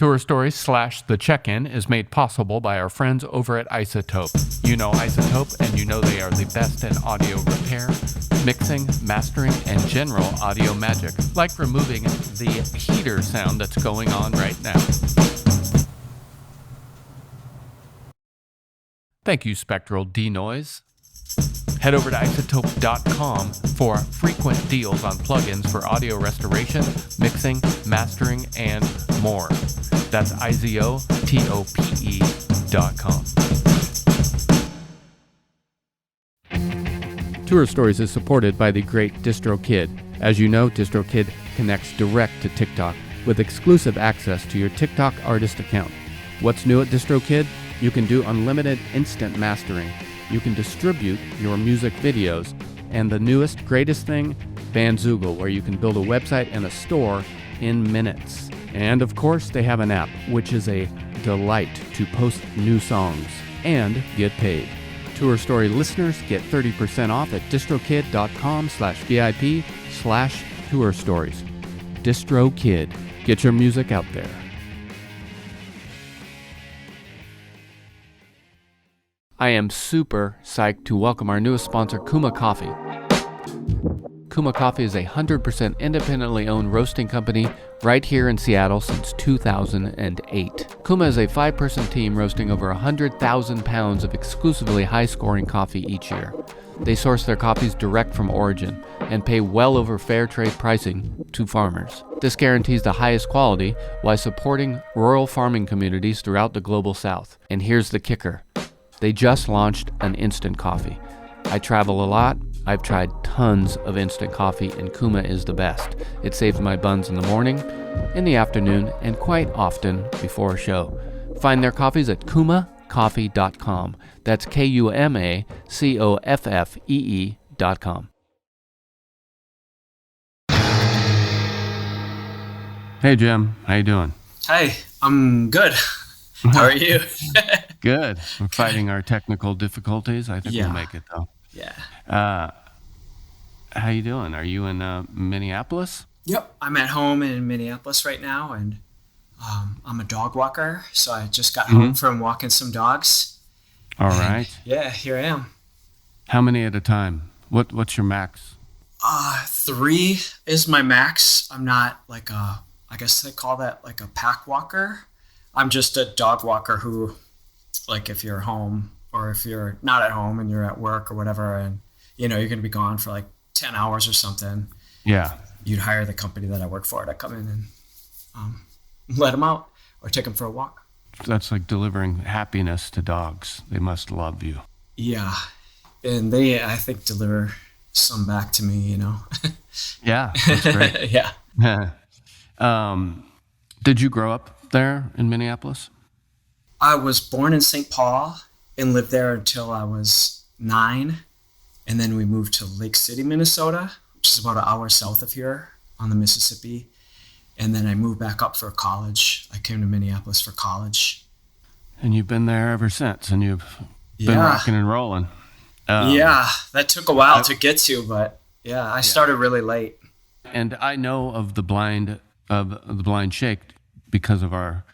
Tour Stories / The Check-In is made possible by our friends over at Isotope. You know Isotope, and you know they are the best in audio repair, mixing, mastering, and general audio magic, like removing the heater sound that's going on right now. Thank you, Spectral Denoise. Head over to isotope.com for frequent deals on plugins for audio restoration, mixing, mastering, and more. That's izotope.com. Tour Stories is supported by the great DistroKid. As you know, DistroKid connects direct to TikTok with exclusive access to your TikTok artist account. What's new at DistroKid? You can do unlimited instant mastering. You can distribute your music videos. And the newest, greatest thing, Bandzoogle, where you can build a website and a store in minutes. And of course, they have an app, which is a delight to post new songs and get paid. Tour Story listeners get 30% off at distrokid.com/VIP/Tour Stories. DistroKid. Get your music out there. I am super psyched to welcome our newest sponsor, Kuma Coffee. Kuma Coffee is a 100% independently owned roasting company right here in Seattle since 2008. Kuma is a 5-person team roasting over 100,000 pounds of exclusively high-scoring coffee each year. They source their coffees direct from origin and pay well over fair trade pricing to farmers. This guarantees the highest quality while supporting rural farming communities throughout the global south. And here's the kicker. They just launched an instant coffee. I travel a lot. I've tried tons of instant coffee, and Kuma is the best. It saves my buns in the morning, in the afternoon, and quite often before a show. Find their coffees at kumacoffee.com. That's KUMACOFFEE.com. Hey, Jim. How you doing? Hi, I'm good. How are you? Good. We're fighting our technical difficulties. I think we'll make it, though. Yeah. How you doing? Are you in Minneapolis? Yep. I'm at home in Minneapolis right now, and I'm a dog walker, so I just got home from walking some dogs. All right. Yeah, here I am. How many at a time? What's your max? 3 is my max. I'm not like I guess they call that like a pack walker. I'm just a dog walker who, like, if you're home or if you're not at home and you're at work or whatever, and you're going to be gone for like 10 hours or something. Yeah. You'd hire the company that I work for to come in and let them out or take them for a walk. That's like delivering happiness to dogs. They must love you. Yeah. And they, I think, deliver some back to me, Yeah. That's great. Yeah. Did you grow up there in Minneapolis? I was born in St. Paul and lived there until I was 9. And then we moved to Lake City, Minnesota, which is about an hour south of here on the Mississippi. And then I moved back up for college. I came to Minneapolis for college. And you've been there ever since, and you've been rocking and rolling. Yeah, that took a while to get to, but I started really late. And I know of the Blind Shake because of our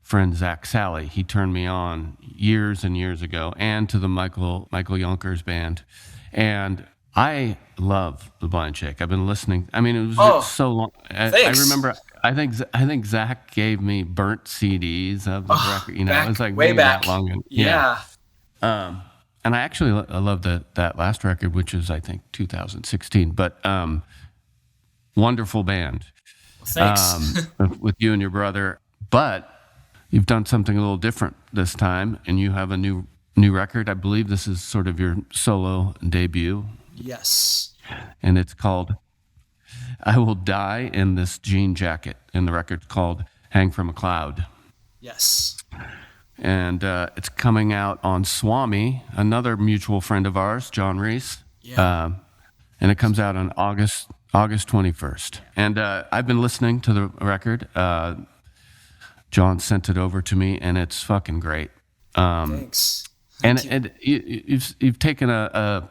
friend Zach Sally. He turned me on years and years ago, and to the Michael Yonkers band. And I love the Blind Shake. I've been listening. I mean, it was so long. I remember. I think Zach gave me burnt CDs of the record. It was like way back that long. Yeah. And I actually love that last record, which is I think 2016. But wonderful band. Well, thanks. With you and your brother. But you've done something a little different this time, and you have a new record. I believe this is sort of your solo debut. Yes. And it's called I Will Die in This Jean Jacket, and the record's called Hang From a Cloud. Yes. And it's coming out on Swami, another mutual friend of ours, John Reese. Yeah. And it comes out on August 21st. And I've been listening to the record. John sent it over to me, and it's fucking great. Thanks. And you've taken a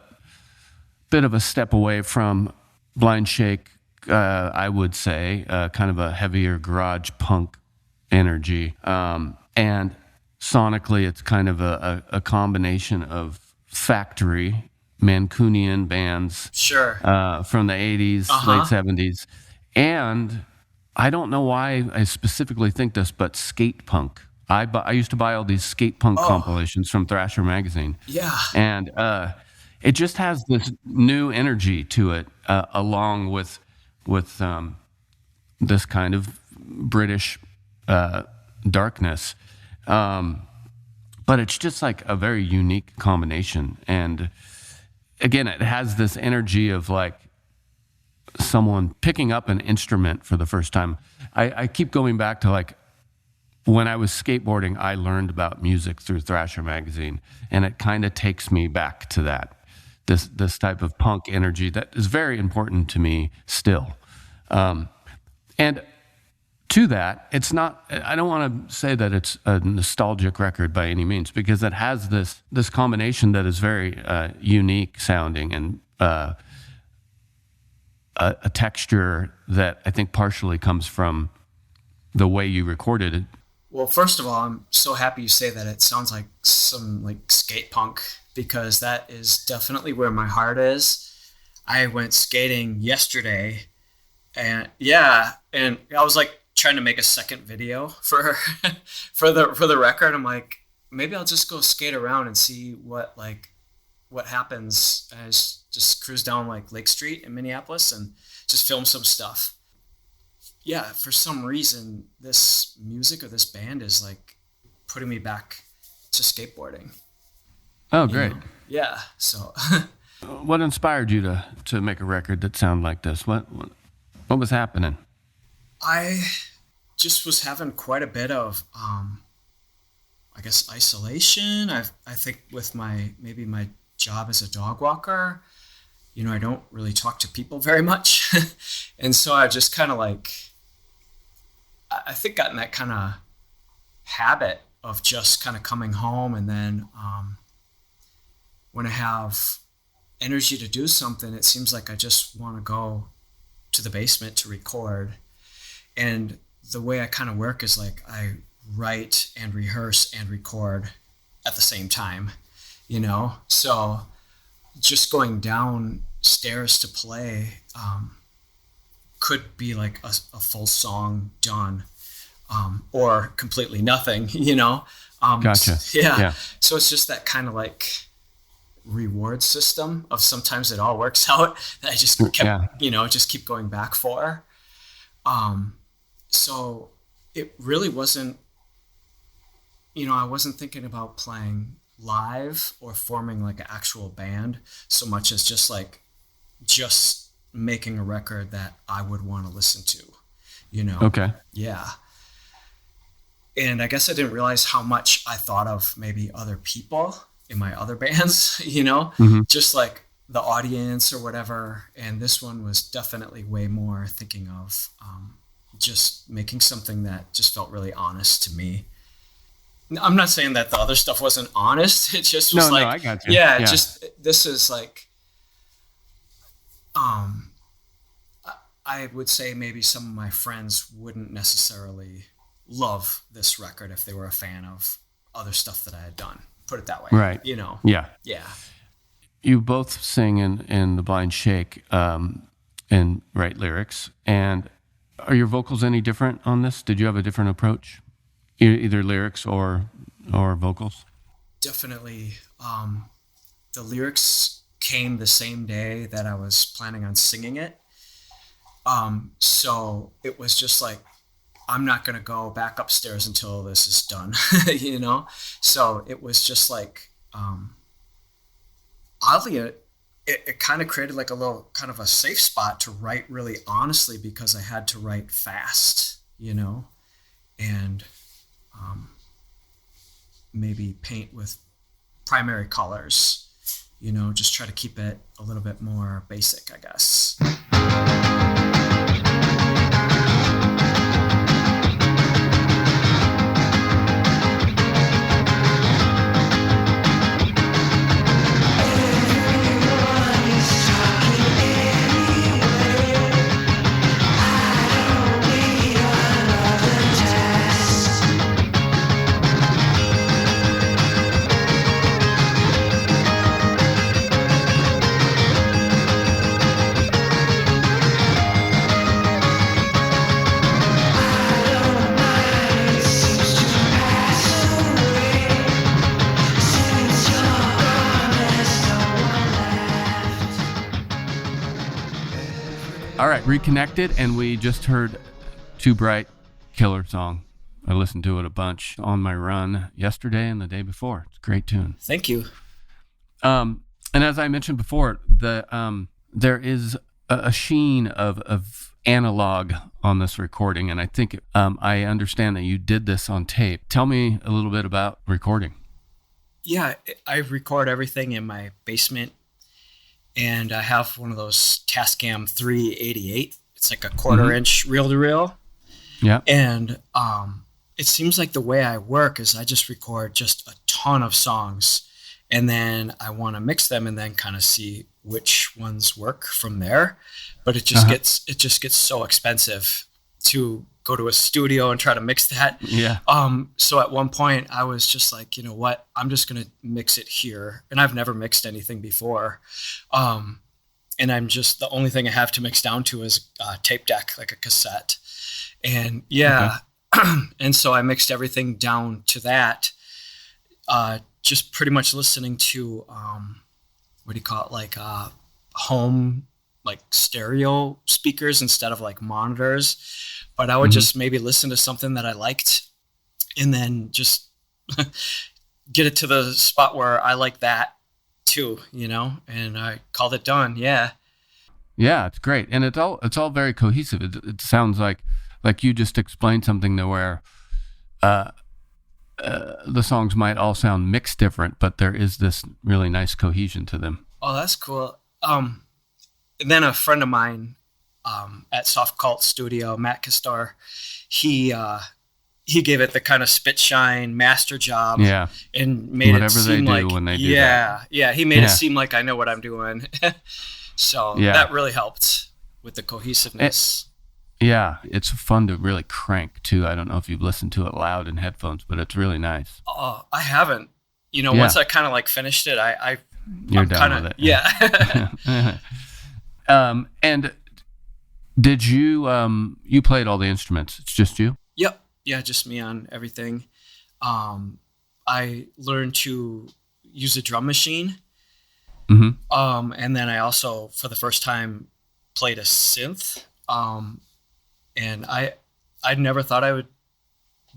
bit of a step away from Blind Shake, I would say, kind of a heavier garage punk energy. And sonically, it's kind of a combination of factory Mancunian bands Sure. from the 80s, late 70s. And I don't know why I specifically think this, but skate punk. I used to buy all these skate punk compilations from Thrasher magazine. Yeah. And it just has this new energy to it, along with this kind of British darkness. But it's just like a very unique combination. And again, it has this energy of like someone picking up an instrument for the first time. I keep going back to like when I was skateboarding, I learned about music through Thrasher magazine, and it kind of takes me back to that, this type of punk energy that is very important to me still. And to that, it's not, I don't want to say that it's a nostalgic record by any means, because it has this combination that is very unique sounding, and a texture that I think partially comes from the way you recorded it. Well, first of all, I'm so happy you say that. It sounds like some like skate punk, because that is definitely where my heart is. I went skating yesterday, and and I was like trying to make a second video for for the record. I'm like, maybe I'll just go skate around and see what happens. And I just cruise down like Lake Street in Minneapolis and just film some stuff. Yeah, for some reason, this music or this band is like putting me back to skateboarding. Oh, great. Yeah, so. What inspired you to make a record that sounded like this? What was happening? I just was having quite a bit of, I guess, isolation. I think with my job as a dog walker, I don't really talk to people very much. And so I just kind of like, I think gotten that kind of habit of just kind of coming home, and then when I have energy to do something, it seems like I just want to go to the basement to record. And the way I kind of work is like I write and rehearse and record at the same time, so just going downstairs to play could be like a full song done, or completely nothing, Gotcha. Yeah. So it's just that kind of like reward system of sometimes it all works out that I just kept, just keep going back for. So it really wasn't, I wasn't thinking about playing live or forming like an actual band so much as just making a record that I would want to listen to, Okay. Yeah. And I guess I didn't realize how much I thought of maybe other people in my other bands, just like the audience or whatever. And this one was definitely way more thinking of just making something that just felt really honest to me. I'm not saying that the other stuff wasn't honest. It just was I got you. Yeah, just this is like, I would say maybe some of my friends wouldn't necessarily love this record if they were a fan of other stuff that I had done. Put it that way. Right. Yeah. Yeah. You both sing in The Blind Shake and write lyrics. And are your vocals any different on this? Did you have a different approach? Either lyrics or vocals? Definitely. The lyrics came the same day that I was planning on singing it. So it was just like, I'm not going to go back upstairs until this is done, So it was just like, oddly, it kind of created like a little kind of a safe spot to write really honestly, because I had to write fast, and maybe paint with primary colors, just try to keep it a little bit more basic, I guess. right, reconnected, and we just heard Too Bright, killer song. I listened to it a bunch on my run yesterday and the day before. It's a great tune. Thank you. And as I mentioned before, there is a sheen of analog on this recording, and I think I understand that you did this on tape. Tell me a little bit about recording. Yeah, I record everything in my basement, and I have one of those Tascam 388. It's like a quarter-inch reel-to-reel. Yeah. And it seems like the way I work is I just record just a ton of songs, and then I want to mix them and then kind of see which ones work from there. But it just gets so expensive to go to a studio and try to mix that. Yeah. So at one point I was just like, you know what, I'm just going to mix it here. And I've never mixed anything before. And I'm just, the only thing I have to mix down to is a tape deck, like a cassette. And and so I mixed everything down to that, just pretty much listening to, what do you call it? Like, home, like stereo speakers instead of like monitors. But I would just maybe listen to something that I liked and then just get it to the spot where I like that too, you know, and I called it done. Yeah. Yeah, it's great. And it's all very cohesive. It sounds like you just explained something to where the songs might all sound mixed different, but there is this really nice cohesion to them. Oh, that's cool. And then a friend of mine at Soft Cult Studio, Matt Castor, he gave it the kind of spit shine master job, and made whatever it seem they do like when they do that. He made it seem like I know what I'm doing. So that really helped with the cohesiveness. It's fun to really crank too. I don't know if you've listened to it loud in headphones, but it's really nice. Oh, I haven't. You know, once I kind of like finished it, You're done with it. Yeah. And did you played all the instruments? It's just you? Yep. Yeah, just me on everything. I learned to use a drum machine. And then I also, for the first time, played a synth. And I never thought I would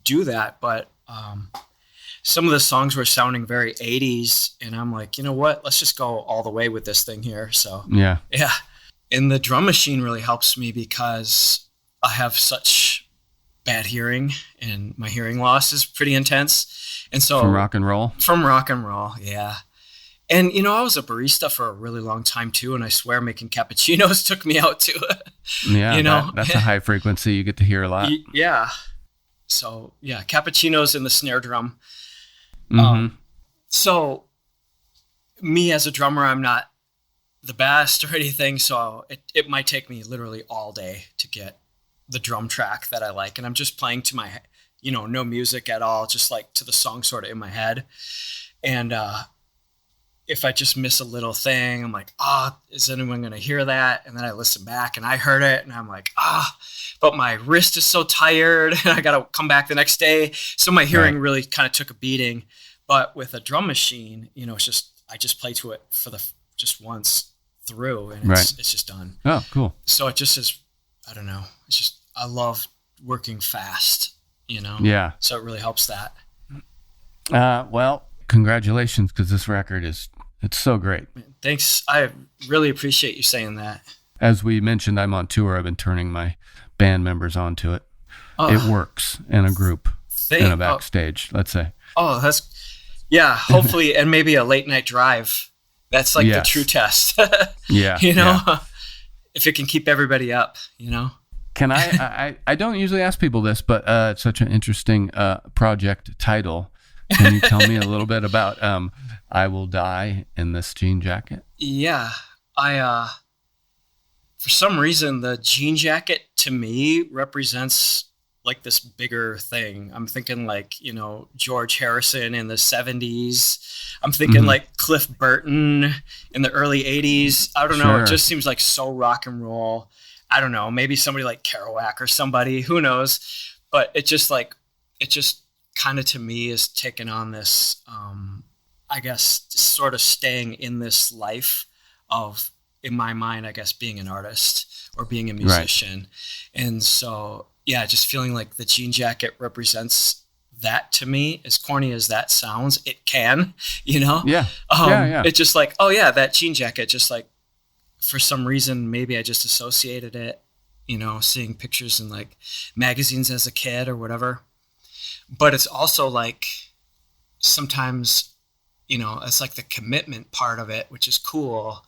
do that, but some of the songs were sounding very 80s, and I'm like, you know what? Let's just go all the way with this thing here. So yeah. And the drum machine really helps me because I have such bad hearing, and my hearing loss is pretty intense. And so from rock and roll, yeah. And you know, I was a barista for a really long time too, and I swear making cappuccinos took me out too. Yeah, you know, that's a high frequency you get to hear a lot. Yeah. So yeah, cappuccinos and the snare drum. So me as a drummer, I'm not the best or anything, so it might take me literally all day to get the drum track that I like, and I'm just playing to my, you know, no music at all, just like to the song sort of in my head. And if I just miss a little thing, I'm like, is anyone going to hear that? And then I listen back and I heard it and I'm like, but my wrist is so tired and I got to come back the next day. So my hearing really kind of took a beating. But with a drum machine, you know, it's just, I just play to it for just once through and it's just done. Oh, cool. So it just is, I don't know. It's just, I love working fast, you know? Yeah. So it really helps that. Well, congratulations, because this record it's so great. Thanks. I really appreciate you saying that. As we mentioned, I'm on tour. I've been turning my band members onto it. It works in a group, in a backstage, let's say. Oh, hopefully, and maybe a late night drive. That's like the true test. Yeah. You know, if it can keep everybody up, you know. Can I don't usually ask people this, but it's such an interesting project title. Can you tell me a little bit about I Will Die in This Jean Jacket? Yeah. For some reason, the jean jacket to me represents like this bigger thing. I'm thinking like, you know, George Harrison in the 70s. I'm thinking like Cliff Burton in the early 80s. I don't know. It just seems like so rock and roll. I don't know. Maybe somebody like Kerouac or somebody. Who knows? But it just kind of to me is taking on this, I guess, sort of staying in this life of in my mind, I guess, being an artist or being a musician. Right. And so, yeah, just feeling like the jean jacket represents that to me. As corny as that sounds, it can, you know? Yeah. It's just like, oh yeah, that jean jacket, just like for some reason, maybe I just associated it, you know, seeing pictures in like magazines as a kid or whatever. But it's also like sometimes, you know, it's like the commitment part of it, which is cool.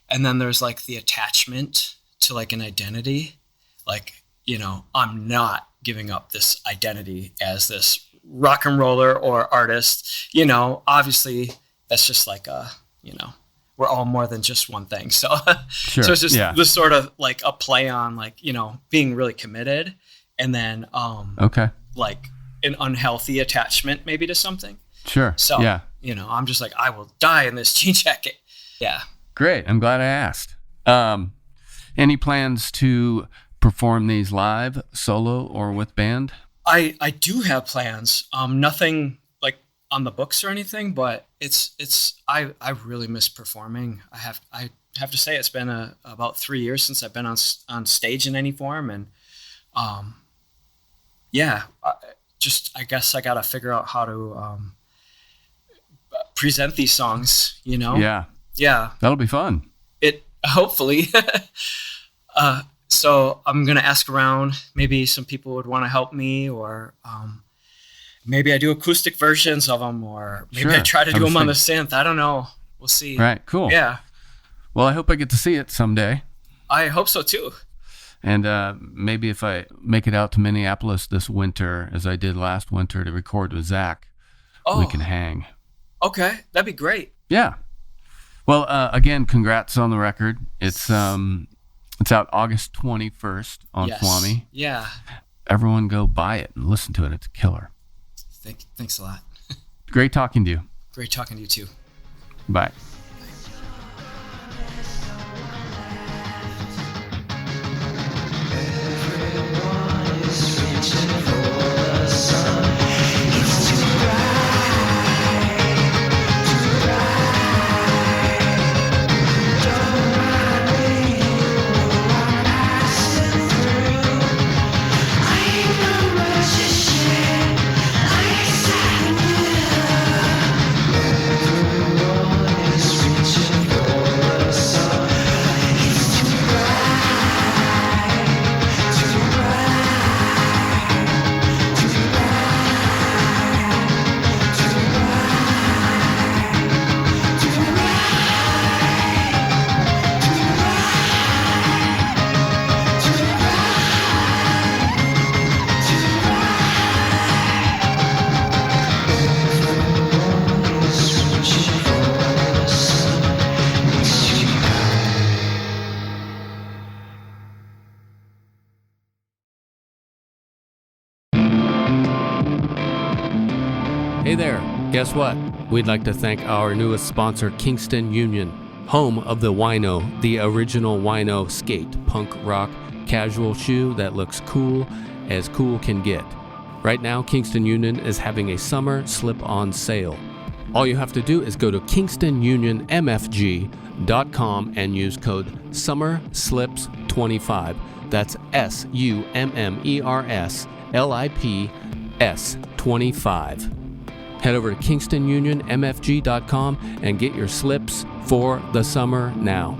And then there's like the attachment to like an identity. Like, you know, I'm not giving up this identity as this rock and roller or artist, you know, obviously that's just like you know, we're all more than just one thing. So, sure. So it's just this sort of like a play on like, you know, being really committed and then, like an unhealthy attachment maybe to something. Sure. So, you know, I'm just like, I will die in this jean jacket. Yeah. Great. I'm glad I asked. Any plans to perform these live, solo, or with band? I do have plans. Nothing like on the books or anything, but I really miss performing. I have to say it's been about 3 years since I've been on stage in any form, and I guess I got to figure out how to present these songs, you know? Yeah. That'll be fun. Hopefully. So I'm going to ask around. Maybe some people would want to help me, or maybe I do acoustic versions of them, or maybe I try to do them on the synth. I don't know. We'll see. Right. Cool. Yeah. Well, I hope I get to see it someday. I hope so too. And maybe if I make it out to Minneapolis this winter, as I did last winter to record with Zach, we can hang. Okay. That'd be great. Yeah. Well, again, congrats on the record. It's out August 21st on Swami. Yeah. Everyone go buy it and listen to it. It's a killer. Thanks a lot. Great talking to you. Great talking to you too. Bye. Hey there, guess what? We'd like to thank our newest sponsor, Kingston Union, home of the Wino, the original Wino skate, punk rock, casual shoe that looks cool as cool can get. Right now, Kingston Union is having a summer slip-on sale. All you have to do is go to KingstonUnionMFG.com and use code SUMMERSLIPS25. That's SUMMERSLIPS25. Head over to KingstonUnionMFG.com and get your slips for the summer now.